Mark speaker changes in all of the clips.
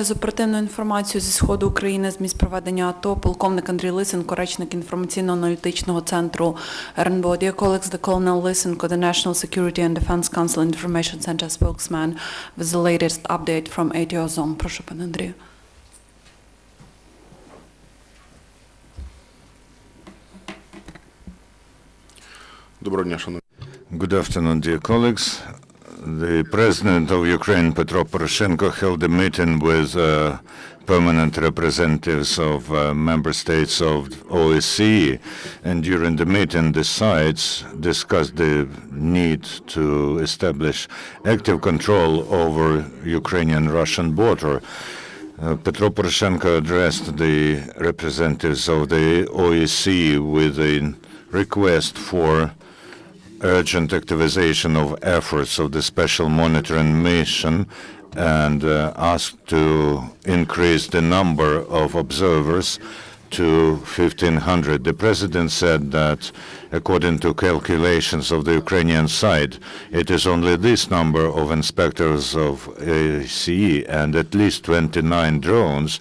Speaker 1: З оперативною інформацією зі Сходу України з місць проведення АТО, полковник Андрій Lysenko, речник інформаційно-аналітичного центру РНБО. Dear colleagues, the Colonel Lysenko, the National Security and Defense Council Information Center spokesman, with the latest update from ATO Zone. Прошу, пане Андрію.
Speaker 2: Доброго дня, шановні.
Speaker 3: Good afternoon, dear colleagues. The President of Ukraine, Petro Poroshenko, held a meeting with permanent representatives of member states of OSCE, and during the meeting, the sides discussed the need to establish active control over Ukrainian-Russian border. Petro Poroshenko addressed the representatives of the OSCE with a request for urgent activization of efforts of the special monitoring mission and asked to increase the number of observers to 1,500. The president said that, according to calculations of the Ukrainian side, it is only this number of inspectors of ACE and at least 29 drones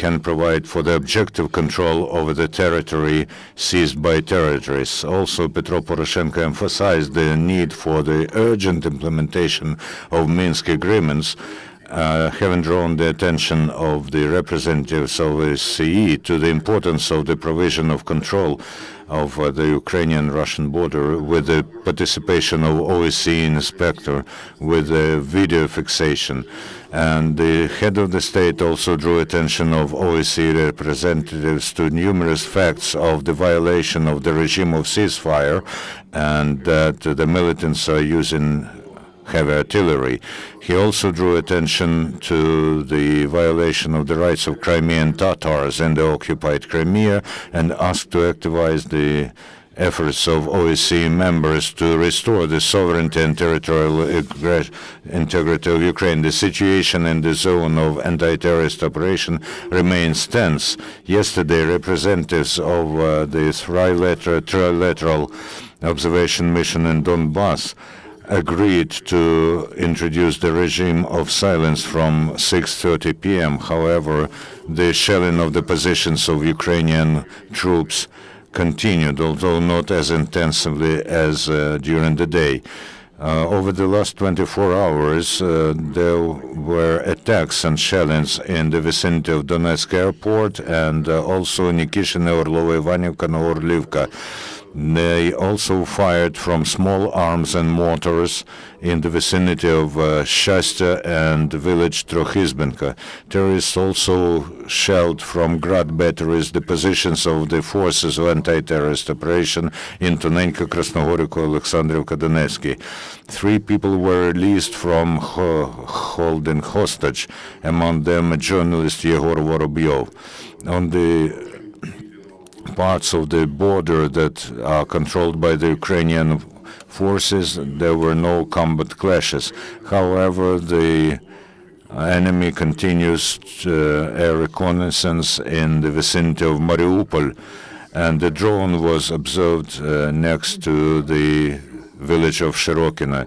Speaker 3: can provide for the objective control over the territory seized by terrorists. Also, Petro Poroshenko emphasized the need for the urgent implementation of Minsk agreements, having drawn the attention of the representatives of OSCE to the importance of the provision of control of the Ukrainian-Russian border with the participation of OSCE inspector with the video fixation. And the head of the state also drew attention of OSCE representatives to numerous facts of the violation of the regime of ceasefire and that the militants are using heavy artillery. He also drew attention to the violation of the rights of Crimean Tatars in the occupied Crimea and asked to activize the efforts of OSCE members to restore the sovereignty and territorial integrity of Ukraine. The situation in the zone of anti-terrorist operation remains tense. Yesterday, representatives of the trilateral observation mission in Donbass agreed to introduce the regime of silence from 6:30 p.m. However, the shelling of the positions of Ukrainian troops continued, although not as intensively as during the day. Over the last 24 hours, there were attacks and shellings in the vicinity of Donetsk airport and also Nikishina, Orlova, Ivanivka, Orlivka. They also fired from small arms and mortars in the vicinity of Shastya and village Trokhizbenka. Terrorists also shelled from Grad batteries the positions of the forces of anti-terrorist operation in Tonenko, Krasnogorivka, Alexandrivka, Donetsky. 3 people were released from holding hostage, among them a journalist Yegor Vorobyov. On the parts of the border that are controlled by the Ukrainian forces, there were no combat clashes. However, the enemy continues air reconnaissance in the vicinity of Mariupol, and the drone was observed next to the village of Shirokino.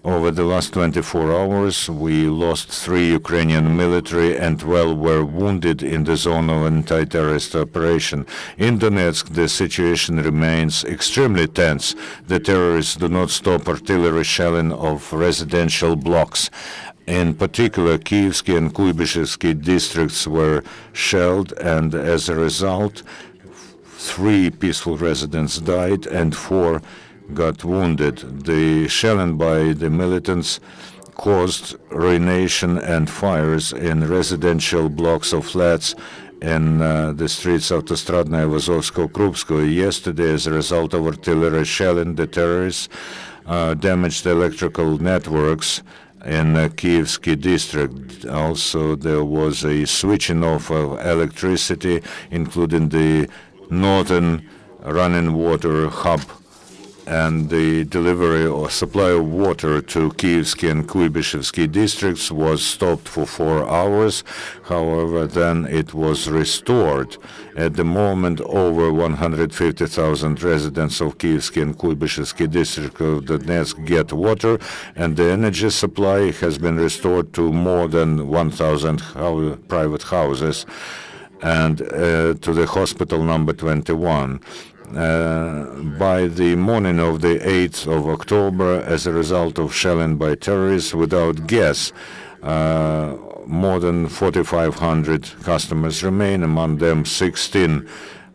Speaker 3: Over the last 24 hours, we lost 3 Ukrainian military and 12 were wounded in the zone of anti-terrorist operation. In Donetsk, the situation remains extremely tense. The terrorists do not stop artillery shelling of residential blocks. In particular, Kievsky and Kuybishevsky districts were shelled, and as a result, 3 peaceful residents died and 4 got wounded. The shelling by the militants caused ruination and fires in residential blocks of flats in the streets of Autostradnaya, Vazovsko-Krupskoye. Yesterday, as a result of artillery shelling, the terrorists damaged electrical networks in Kievsky district. Also, there was a switching off of electricity, including the northern running water hub and the delivery or supply of water to Kievsky and Kuybishevsky districts was stopped for 4 hours. However, then it was restored. At the moment, over 150,000 residents of Kievsky and Kuybishevsky district of Donetsk get water, and the energy supply has been restored to more than 1,000 private houses and to the hospital number 21. By the morning of the 8th of October, as a result of shelling by terrorists without gas, more than 4,500 customers remain, among them 16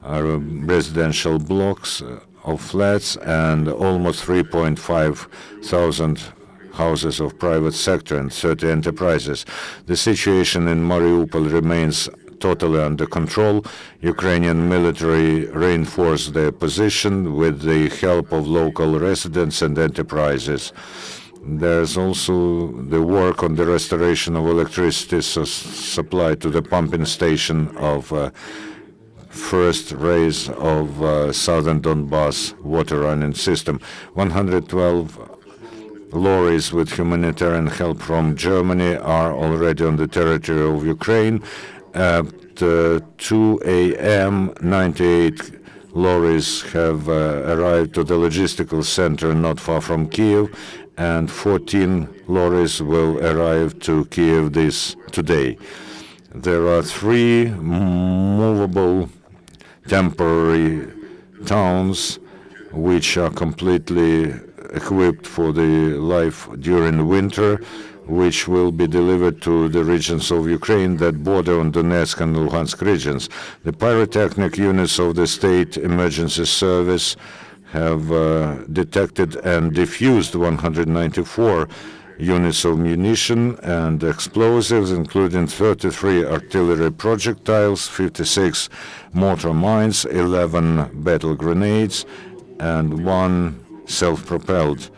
Speaker 3: residential blocks of flats and almost 3.5 thousand houses of private sector and 30 enterprises. The situation in Mariupol remains totally under control. Ukrainian military reinforced their position with the help of local residents and enterprises. There's also the work on the restoration of electricity supply to the pumping station of first raise of southern Donbas water running system. 112 lorries with humanitarian help from Germany are already on the territory of Ukraine. At 2 a.m., 98 lorries have arrived to the logistical center not far from Kiev, and 14 lorries will arrive to Kiev today. There are 3 movable temporary towns which are completely equipped for the life during winter, which will be delivered to the regions of Ukraine that border on Donetsk and Luhansk regions. The pyrotechnic units of the State Emergency Service have detected and defused 194 units of munition and explosives, including 33 artillery projectiles, 56 mortar mines, 11 battle grenades, and 1 self-propelled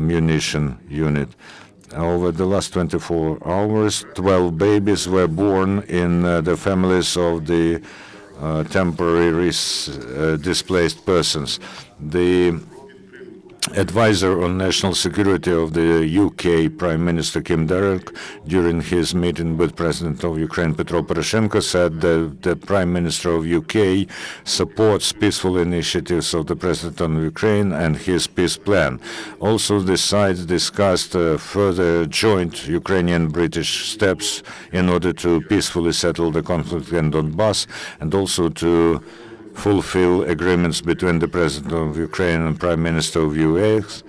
Speaker 3: munition unit. Over the last 24 hours, 12 babies were born in the families of the temporary displaced persons. The advisor on national security of the UK Prime Minister Kim Darroch, during his meeting with President of Ukraine Petro Poroshenko, said that the Prime Minister of UK supports peaceful initiatives of the President of Ukraine and his peace plan. Also, the sides discussed further joint Ukrainian-British steps in order to peacefully settle the conflict in Donbas and also to fulfill agreements between the President of Ukraine and Prime Minister of UK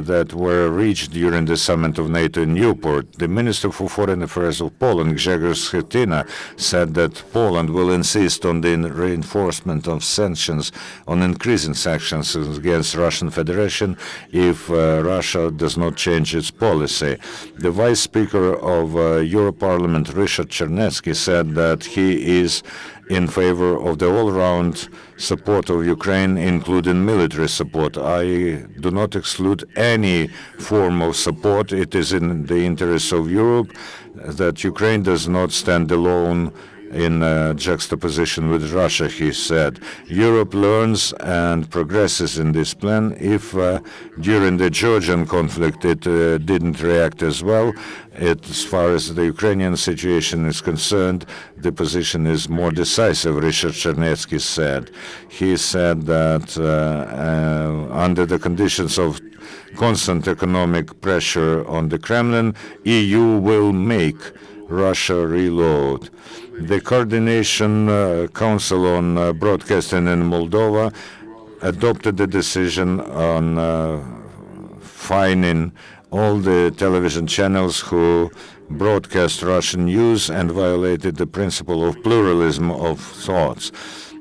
Speaker 3: that were reached during the summit of NATO in Newport. The Minister for Foreign Affairs of Poland, Grzegorz Schetyna, said that Poland will insist on the reinforcement of sanctions, on increasing sanctions against Russian Federation if Russia does not change its policy. The Vice Speaker of Europarlament, Richard Czarnecki, said that he is in favor of the all-round support of Ukraine, including military support. I do not exclude any form of support. It is in the interests of Europe that Ukraine does not stand alone in juxtaposition with Russia, he said. Europe learns and progresses in this plan. If during the Georgian conflict it didn't react as well, as far as the Ukrainian situation is concerned, the position is more decisive, Richard Czarnecki said. He said that under the conditions of constant economic pressure on the Kremlin, EU will make Russia reload. The Coordination Council on Broadcasting in Moldova adopted the decision on fining all the television channels who broadcast Russian news and violated the principle of pluralism of thoughts.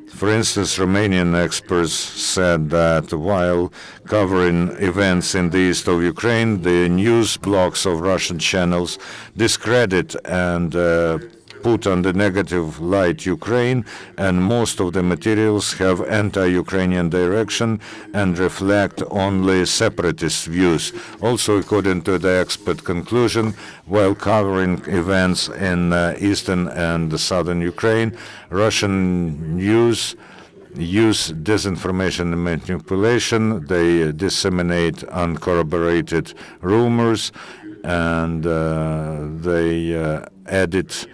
Speaker 3: For instance, Romanian experts said that while covering events in the east of Ukraine, the news blocks of Russian channels discredit and put on the negative light Ukraine, and most of the materials have anti-Ukrainian direction and reflect only separatist views. Also, according to the expert conclusion, while covering events in eastern and southern Ukraine, Russian news use disinformation and manipulation. They disseminate uncorroborated rumors, and they edit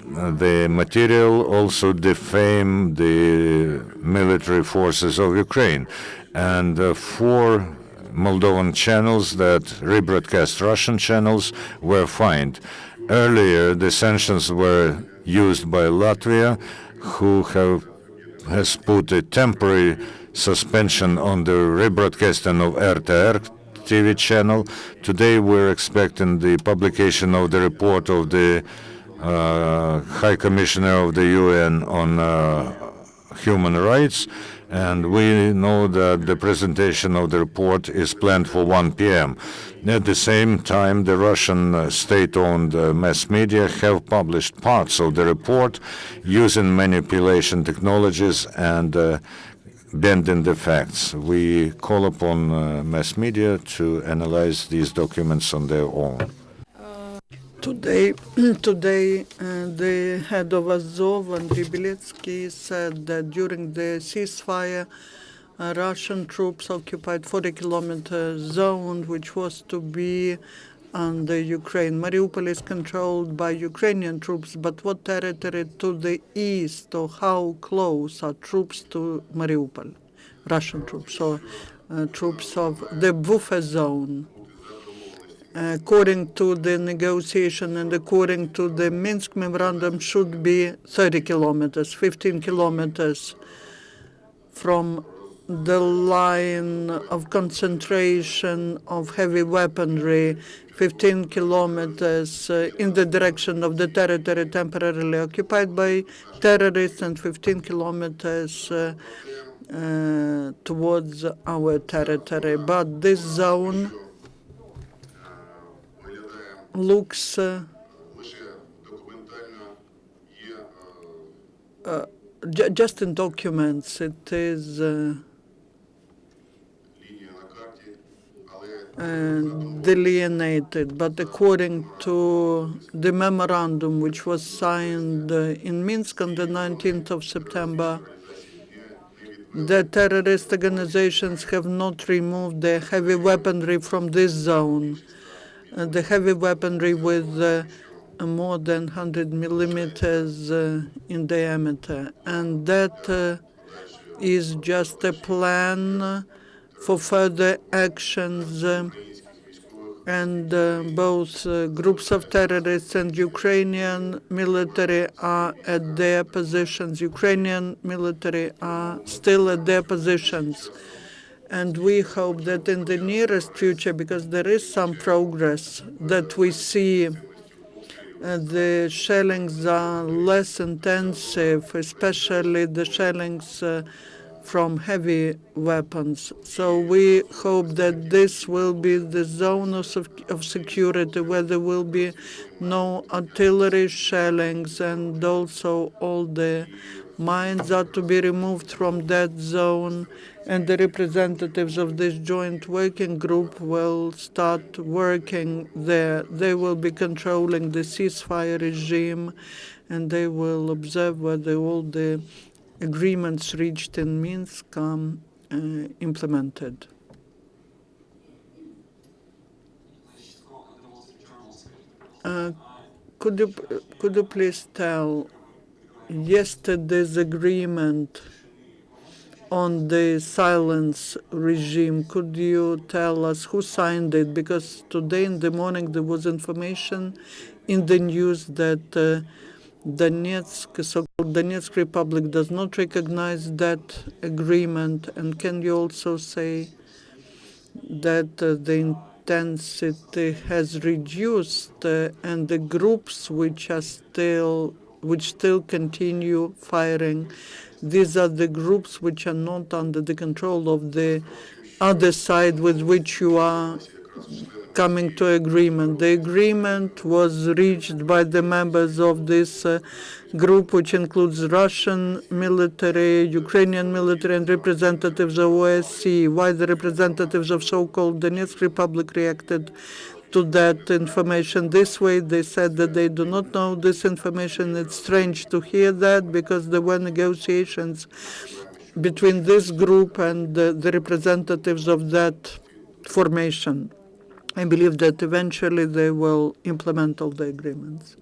Speaker 3: the material, also defame the military forces of Ukraine. And 4 Moldovan channels that rebroadcast Russian channels were fined. Earlier, the sanctions were used by Latvia, who has put a temporary suspension on the rebroadcasting of RTR TV channel. Today, we're expecting the publication of the report of the High Commissioner of the UN on Human Rights, and we know that the presentation of the report is planned for 1 p.m. At the same time, the Russian state-owned mass media have published parts of the report using manipulation technologies and bending the facts. We call upon mass media to analyze these documents on their own.
Speaker 4: Today, the head of Azov, Andriy, said that during the ceasefire, Russian troops occupied 40-kilometer zone, which was to be under Ukraine. Mariupol is controlled by Ukrainian troops, but what territory to the east, or how close are troops to Mariupol? Russian troops, or troops of the buffer zone? According to the negotiation and according to the Minsk memorandum, should be 30 kilometers, 15 kilometers from the line of concentration of heavy weaponry, 15 kilometers in the direction of the territory temporarily occupied by terrorists, and 15 kilometers towards our territory. But this zone looks just in documents, it is delineated, but according to the memorandum which was signed in Minsk on the 19th of September, the terrorist organizations have not removed the heavy weaponry from this zone. The heavy weaponry with more than 100 millimeters in diameter. And that is just a plan for further actions. And both groups of terrorists and Ukrainian military are at their positions. Ukrainian military are still at their positions. And we hope that in the nearest future, because there is some progress, that we see the shellings are less intensive, especially the shellings from heavy weapons. So we hope that this will be the zone of security where there will be no artillery shellings, and also all the mines are to be removed from that zone, and the representatives of this joint working group will start working there. They will be controlling the ceasefire regime, and they will observe whether all the agreements reached in Minsk are implemented. Could you please tell yesterday's agreement on the silence regime? Could you tell us who signed it? Because today in the morning there was information in the news that Donetsk, so-called Donetsk Republic, does not recognize that agreement. And can you also say that the intensity has reduced and the groups which still continue firing, these are the groups which are not under the control of the other side with which you are coming to agreement? The agreement was reached by the members of this group, which includes Russian military, Ukrainian military, and representatives of OSCE. Why the representatives of so-called Donetsk Republic reacted to that information this way. They said that they do not know this information. It's strange to hear that because there were negotiations between this group and the representatives of that formation. I believe that eventually they will implement all the agreements.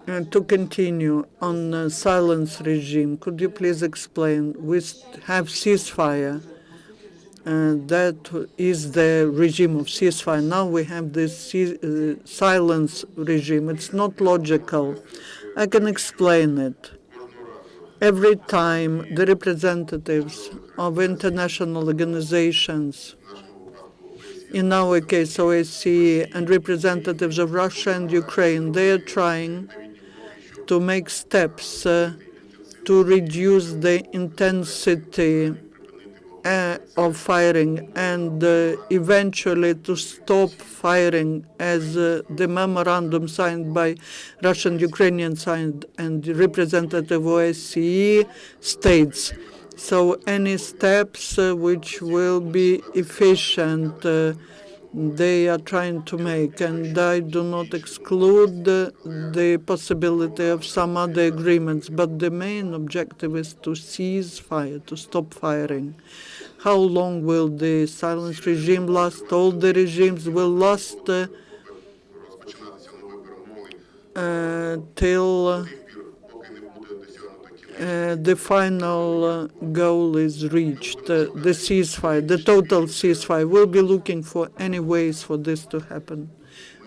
Speaker 4: And to continue on the silence regime, could you please explain? We have ceasefire. That is the regime of ceasefire. Now we have this silence regime. It's not logical. I can explain it. Every time the representatives of international organizations, in our case OSCE, and representatives of Russia and Ukraine, they are trying to make steps to reduce the intensity of firing and eventually to stop firing, as the memorandum signed by Russian, Ukrainian side and representative OSCE states. So any steps which will be efficient they are trying to make, and I do not exclude the possibility of some other agreements, but the main objective is to cease fire, to stop firing. How long will the silence regime last? All the regimes will last till the final goal is reached, the ceasefire, the total ceasefire. We'll be looking for any ways for this to happen.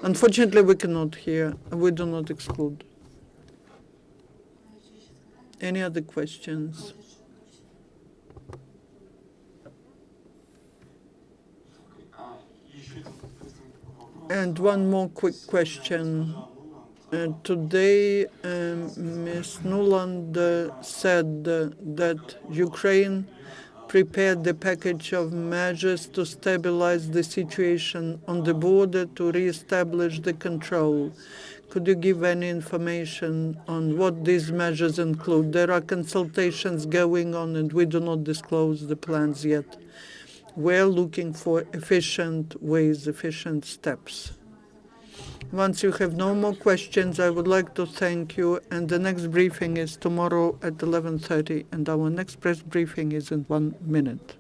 Speaker 4: Unfortunately, we cannot hear, and we do not exclude. Any other questions? And one more quick question. Today, Ms. Nuland said that Ukraine prepared the package of measures to stabilize the situation on the border to reestablish the control. Could you give any information on what these measures include? There are consultations going on, and we do not disclose the plans yet. We're looking for efficient ways, efficient steps. Once you have no more questions, I would like to thank you. And the next briefing is tomorrow at 11:30, and our next press briefing is in 1 minute.